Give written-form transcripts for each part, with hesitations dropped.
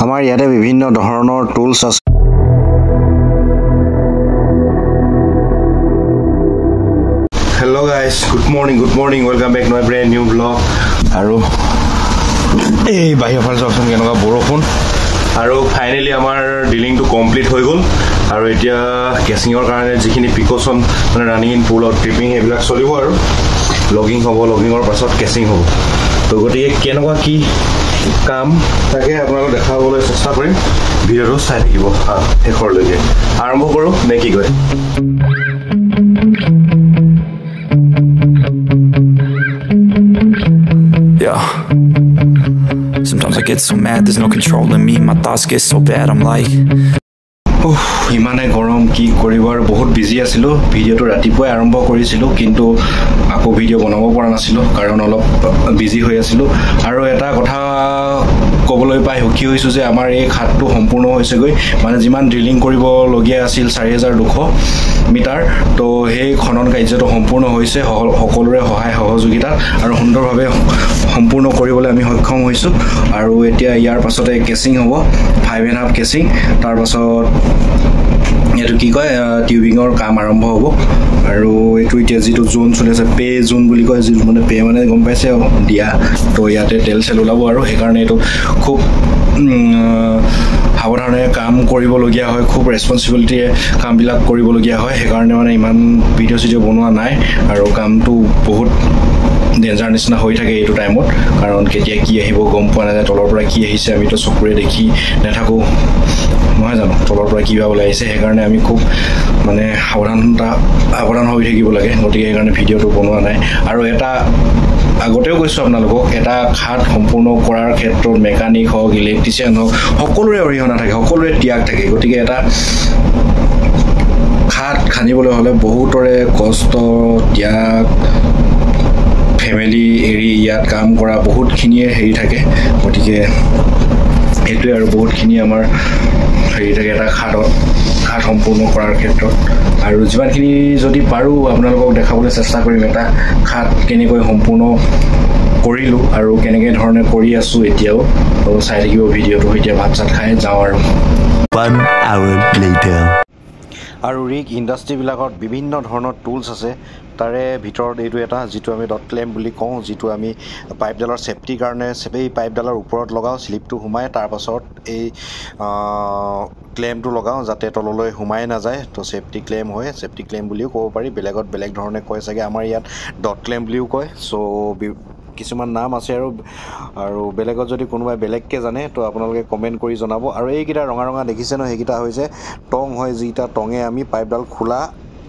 আমাৰ ইয়াতে বিভিন্ন ধৰণৰ টুলছ আছে। Hello guys, good morning, welcome back to my brand new vlog. আৰু এই বাহিৰৰ ফালে চাওকচোন কেনেকুৱা বৰষুণ আৰু ফাইনেলি আমাৰ ডিলিংটো কমপ্লিট হৈ গ'ল আৰু এতিয়া কেচিঙৰ কাৰণে যিখিনি প্ৰিকশ্যন মানে ৰানিং ইন পুলত ট্ৰিপিং এইবিলাক চলিব আৰু লগিং হ'ব, লগিঙৰ পাছত কেচিং হ'ব। তো গতিকে কেনেকুৱা কি কাম তাকে আপোনালোকক দেখাবলৈ চেষ্টা কৰিম, ভিডিঅ'টো চাই থাকিব শেষৰলৈকে। আৰম্ভ কৰোঁ নে কি কয়? Yeah. Sometimes I get so mad, there's no controlling me. My thoughts get so bad, I'm like ইমানে গৰম কি কৰিব আৰু বহুত বিজি আছিলোঁ। ভিডিঅ'টো ৰাতিপুৱাই আৰম্ভ কৰিছিলোঁ কিন্তু আকৌ ভিডিঅ' বনাব পৰা নাছিলোঁ কাৰণ অলপ বিজি হৈ আছিলোঁ। আৰু এটা কথা ক'বলৈ পাই সুখী হৈছোঁ যে আমাৰ এই খাতটো সম্পূৰ্ণ হৈছেগৈ, মানে যিমান ড্ৰিলিং কৰিবলগীয়া আছিল 4200 মিটাৰ, তো সেই খনন কাৰ্যটো সম্পূৰ্ণ হৈছে সকলোৰে সহায় সহযোগিতাত আৰু সুন্দৰভাৱে সম্পূৰ্ণ কৰিবলৈ আমি সক্ষম হৈছোঁ। আৰু এতিয়া ইয়াৰ পাছতে কেচিং হ'ব, 5.5 কেচিং, তাৰপাছত এইটো কি কয় টিউবিঙৰ কাম আৰম্ভ হ'ব। আৰু এইটো এতিয়া যিটো জোন চলি আছে, পে জোন বুলি কয়, যিটো মানে পে মানে গম পাইছে আৰু দিয়া, তো ইয়াতে তেল চেল ওলাব আৰু সেইকাৰণে এইটো খুব সাৱধানে কাম কৰিবলগীয়া হয়, খুব ৰেছপনচিবিলিটিৰে কামবিলাক কৰিবলগীয়া হয়। সেইকাৰণে মানে ইমান ভিডিঅ' চিডিঅ' বনোৱা নাই আৰু কামটো বহুত ডেঞ্জাৰ নিচিনা হৈ থাকে এইটো টাইমত, কাৰণ কেতিয়া কি আহিব গম পোৱা নাযায়, তলৰ পৰা কি আহিছে আমিতো চকুৰে দেখি নাথাকোঁ নহয় জানো, তলৰ পৰা কিবা ওলাই আহিছে। সেইকাৰণে আমি খুব মানে সাৱধান হৈ থাকিব লাগে, গতিকে সেইকাৰণে ভিডিঅ'টো বনোৱা নাই। আৰু এটা আগতেও কৈছোঁ আপোনালোকক, এটা খাত সম্পূৰ্ণ কৰাৰ ক্ষেত্ৰত মেকানিক হওক, ইলেক্ট্ৰিচিয়ান হওক, সকলোৰে অৰিহণা থাকে, সকলোৰে ত্যাগ থাকে। গতিকে এটা খাত খান্দিবলৈ হ'লে বহুতৰে কষ্ট, ত্যাগ, ফেমিলি এৰি ইয়াত কাম কৰা বহুতখিনিয়ে হেৰি থাকে। গতিকে সেইটোৱে আৰু বহুতখিনি আমাৰ হেৰি থাকে এটা খাত সম্পূৰ্ণ কৰাৰ ক্ষেত্ৰত। আৰু যিমানখিনি যদি পাৰোঁ আপোনালোকক দেখাবলৈ চেষ্টা কৰিম এটা খাত কেনেকৈ সম্পূৰ্ণ কৰিলোঁ আৰু কেনেকৈ ধৰণে কৰি আছোঁ এতিয়াও। আৰু চাই থাকিব ভিডিঅ'টো। এতিয়া ভাত চাত খাই যাওঁ আৰু 1 hour later. আৰু ৰিগ ইণ্ডাষ্ট্ৰীবিলাকত বিভিন্ন ধৰণৰ টুলছ আছে, তাৰে ভিতৰত এইটো এটা যিটো আমি ডট ক্লেম্প বুলি কওঁ, যিটো আমি পাইপডালৰ ছেফটিৰ কাৰণে এই পাইপডালৰ ওপৰত লগাওঁ, শ্লিপটো সোমাই, তাৰপাছত এই ক্লেম্পটো লগাওঁ যাতে তললৈ সোমাই নাযায়, তো ছেফটি ক্লেম্প হয়, ছেফটি ক্লেম্প বুলিও ক'ব পাৰি, বেলেগত বেলেগ ধৰণে কয় চাগে, আমাৰ ইয়াত ডট ক্লেম্প বুলিও কয়। ছ' কিছুমান নাম আছে আৰু বেলেগত যদি কোনোবাই বেলেগকৈ জানে তো আপোনালোকে কমেণ্ট কৰি জনাব। আৰু এইকেইটা ৰঙা ৰঙা দেখিছে ন, সেইকেইটা হৈছে টং হয়, যিকেইটা টঙে আমি পাইপডাল খোলা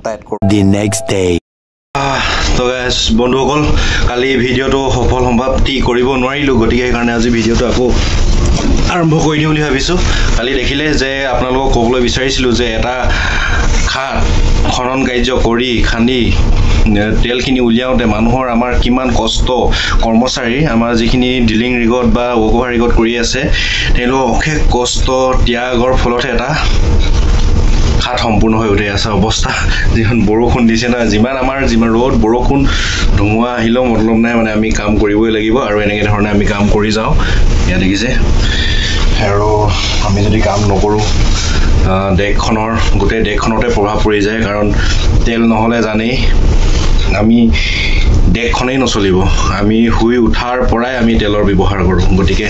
টাইট কৰোঁ। The next day. তো বন্ধুসকল, কালি ভিডিঅ'টো সফল সমাপ্তি কৰিব নোৱাৰিলোঁ, গতিকে সেইকাৰণে আজি ভিডিঅ'টো আকৌ আৰম্ভ কৰি দিওঁ বুলি ভাবিছোঁ। কালি দেখিলে যে আপোনালোকক ক'বলৈ বিচাৰিছিলোঁ যে এটা খাত খনন কাৰ্য কৰি খান্দি তেলখিনি উলিয়াওঁতে মানুহৰ আমাৰ কিমান কষ্ট, কৰ্মচাৰী আমাৰ যিখিনি ড্ৰিলিং ৰিগত বা ৱৰ্কঅভাৰ ৰিগত কৰি আছে, তেওঁলোকৰ অশেষ কষ্ট ত্যাগৰ ফলতহে এটা খাত সম্পূৰ্ণ হৈ উঠে আছে অৱস্থা। যিখন বৰষুণ দিছে নহয়, যিমান ৰ'দ বৰষুণ ধুমুহা আহিলেও মতলব নাই, মানে আমি কাম কৰিবই লাগিব আৰু এনেকৈ ধৰণে আমি কাম কৰি যাওঁ। ইয়াত দেখিছে, আৰু আমি যদি কাম নকৰোঁ গোটেই দেশখনতে প্ৰভাৱ পৰি যায়, কাৰণ তেল নহ'লে জানেই আমি দেশখনেই নচলিব। আমি শুই উঠাৰ পৰাই আমি তেলৰ ব্যৱহাৰ কৰোঁ, গতিকে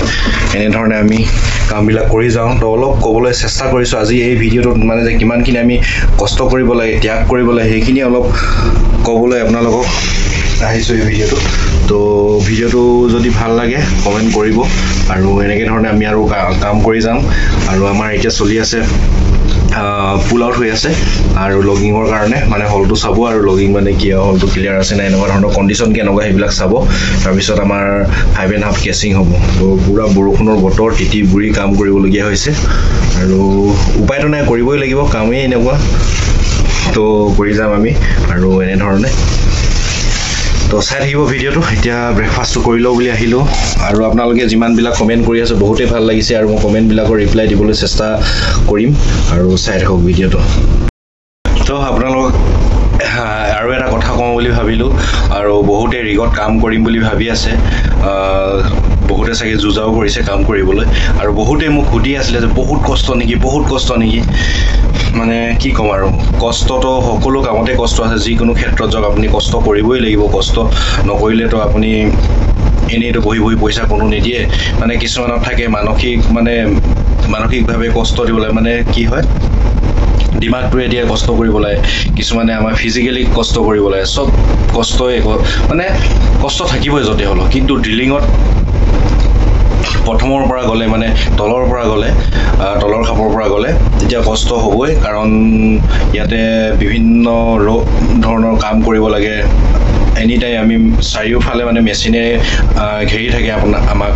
এনেধৰণে আমি কামবিলাক কৰি যাওঁ। তো অলপ ক'বলৈ চেষ্টা কৰিছোঁ আজি এই ভিডিঅ'টোত, মানে যে কিমানখিনি আমি কষ্ট কৰিব লাগে, ত্যাগ কৰিব লাগে, সেইখিনি অলপ ক'বলৈ আপোনালোকক আহিছোঁ এই ভিডিঅ'টোত। তো ভিডিঅ'টো যদি ভাল লাগে কমেণ্ট কৰিব, আৰু এনেকৈ ধৰণে আমি আৰু কাম কৰি যাম। আৰু আমাৰ এতিয়া চলি আছে পুল আউট হৈ আছে আৰু লগিঙৰ কাৰণে, মানে হলটো চাব আৰু লগিং মানে কি হলটো ক্লিয়াৰ আছে নাই, এনেকুৱা ধৰণৰ কণ্ডিশ্যন কেনেকুৱা সেইবিলাক চাব। তাৰপিছত আমাৰ 5.5 কেচিং হ'ব। তো পূৰা বৰষুণৰ বতৰ, তিতি বুৰি কাম কৰিবলগীয়া হৈছে আৰু উপায়তো নাই, কৰিবই লাগিব, কামেই এনেকুৱা, তো কৰি যাম আমি আৰু এনেধৰণে। তো চাই থাকিব ভিডিঅ'টো। এতিয়া ব্ৰেকফাষ্টটো কৰি লওঁ বুলি আহিলোঁ, আৰু আপোনালোকে যিমানবিলাক কমেণ্ট কৰি আছে বহুতেই ভাল লাগিছে, আৰু মই কমেণ্টবিলাকৰ ৰিপ্লাই দিবলৈ চেষ্টা কৰিম, আৰু চাই থাকক ভিডিঅ'টো। তো আপোনালোকক আৰু এটা কথা কওঁ বুলি ভাবিলোঁ আৰু বহুতে ৰিগত কাম কৰিম বুলি ভাবি আছে বহুতে চাগে যুঁজাও কৰিছে কাম কৰিবলৈ আৰু বহুতে মোক সুধি আছিলে যে বহুত কষ্ট নেকি মানে কি ক'ম আৰু কষ্টটো সকলো কামতে কষ্ট আছে যিকোনো ক্ষেত্ৰত যাওক আপুনি কষ্ট কৰিবই লাগিব কষ্ট নকৰিলেতো আপুনি এনেইতো বহি পইচা কোনো নিদিয়ে মানে কিছুমানত থাকে মানসিকভাৱে কষ্ট দিবলৈ মানে কি হয় দিমাগটোৱে দিয়ে কষ্ট কৰিব লাগে কিছুমানে আমাৰ ফিজিক্যালি কষ্ট কৰিব লাগে সব কষ্টই মানে কষ্ট থাকিবই যতে হলো কিন্তু ড্ৰিলিঙত প্ৰথমৰ পৰা গলে মানে তলৰ খাপৰ পৰা গলে তেতিয়া কষ্ট হ'বই কাৰণ ইয়াতে বিভিন্ন ধৰণৰ কাম কৰিব লাগে এনি টাইম আমি চাৰিওফালে মানে মেচিনে ঘেৰি থাকে আমাক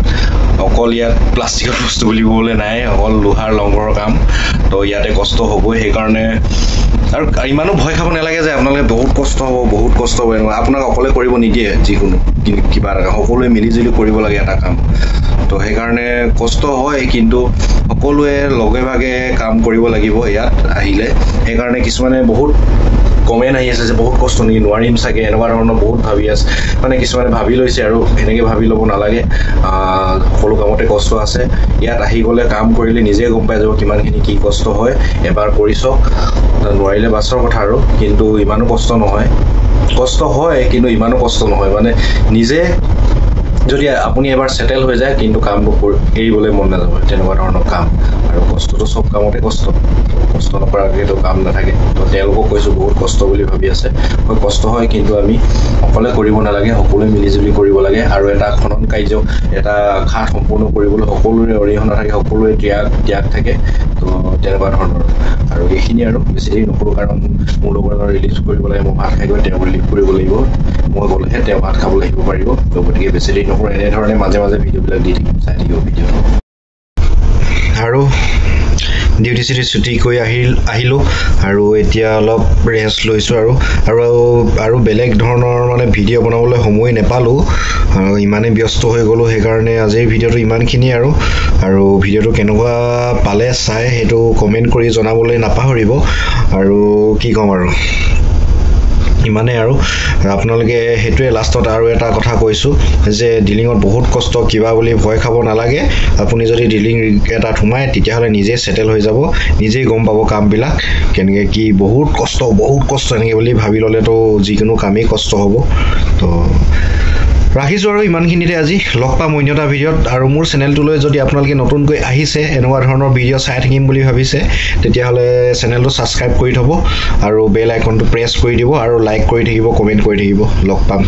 অকল ইয়াত প্লাষ্টিকৰ বস্তু বুলিবলৈ নাই অকল লোহাৰ লংগৰৰ কাম তো ইয়াতে কষ্ট হ'বই সেইকাৰণে আৰু ইমানো ভয় খাব নালাগে যে আপোনালোকে বহুত কষ্ট হ'ব আপোনাক অকলে কৰিব নিদিয়ে যিকোনো কিবা এটা সকলোৱে মিলিজুলি কৰিব লাগে এটা কাম তো সেইকাৰণে কষ্ট হয় কিন্তু সকলোৱে লগে ভাগে কাম কৰিব লাগিব ইয়াত আহিলে সেইকাৰণে কিছুমানে বহুত কমেণ্ট আহি আছে যে বহুত কষ্ট নেকি নোৱাৰিম চাগে এনেকুৱা ধৰণৰ বহুত ভাবি আছে মানে কিছুমানে ভাবি লৈছে আৰু এনেকৈ ভাবি ল'ব নালাগে সকলো কামতে কষ্ট আছে ইয়াত আহি গ'লে কাম কৰিলে নিজে গম পাই যাব কিমানখিনি কি কষ্ট হয় এবাৰ কৰি চাওক নোৱাৰিলে বাছৰ কথা আৰু কিন্তু ইমানো কষ্ট নহয় কষ্ট হয় কিন্তু ইমানো কষ্ট নহয় মানে নিজে যদি আপুনি এবাৰ সেটেল হৈ যায় কিন্তু কামবোৰ এৰিবলৈ মন নাযাব তেনেকুৱা ধৰণৰ কাম আৰু কষ্টটো সব কামতে কষ্ট নকৰাকেতো কাম নাথাকে তো তেওঁলোকক কৈছোঁ বহুত কষ্ট বুলি ভাবি আছে হয় কষ্ট হয় কিন্তু আমি অকলে কৰিব নালাগে সকলোৱে মিলিজুলি কৰিব লাগে আৰু এটা খনন কাৰ্য এটা ঘাট সম্পূৰ্ণ কৰিবলৈ সকলোৰে অৰিহণা থাকে সকলোৰে ত্যাগ থাকে তো তেনেকুৱা ধৰণৰ আৰু এইখিনি আৰু বেছি দেৰি নকৰোঁ কাৰণ মোৰ লগত ৰিলিজ কৰিব লাগে মই ভাত খাই গৈ তেওঁ ৰিলিভ কৰিব লাগিব মই গ'লেহে তেওঁ ভাত খাবলৈ আহিব পাৰিব তো গতিকে বেছি দেৰি নকৰোঁ এনেধৰণে মাজে ভিডিঅ'বিলাক দি থাকিম চাই থাকিব ভিডিঅ' আৰু ডিউটি ছুটি কৰি আহিলোঁ আৰু এতিয়া অলপ ৰেষ্ট লৈছোঁ আৰু বেলেগ ধৰণৰ মানে ভিডিঅ' বনাবলৈ সময় নাপালোঁ আৰু ইমানেই ব্যস্ত হৈ গ'লোঁ সেইকাৰণে আজিৰ ভিডিঅ'টো ইমানখিনি আৰু ভিডিঅ'টো কেনেকুৱা পালে চাই সেইটো কমেণ্ট কৰি জনাবলৈ নাপাহৰিব আৰু কি ক'ম আৰু ইমানেই আৰু আপোনালোকে সেইটোৱে লাষ্টত আৰু এটা কথা কৈছোঁ যে ড্ৰিলিঙত বহুত কষ্ট কিবা বুলি ভয় খাব নালাগে আপুনি যদি ড্ৰিলিং এটাত সোমায় তেতিয়াহ'লে নিজে সেটেল হৈ যাব নিজেই গম পাব কামবিলাক কেনেকৈ কি বহুত কষ্ট এনেকৈ বুলি ভাবি ল'লেতো যিকোনো কামেই কষ্ট হ'ব তো ৰাখিছোঁ আৰু ইমানখিনিতে আজি লগ পাম অন্য এটা ভিডিঅ'ত আৰু মোৰ চেনেলটোলৈ যদি আপোনালোকে নতুনকৈ আহিছে এনেকুৱা ধৰণৰ ভিডিঅ' চাই থাকিম বুলি ভাবিছে তেতিয়াহ'লে চেনেলটো ছাবস্ক্ৰাইব কৰি থ'ব আৰু বেল আইকনটো প্ৰেছ কৰি দিব আৰু লাইক কৰি থাকিব কমেণ্ট কৰি থাকিব লগ পাম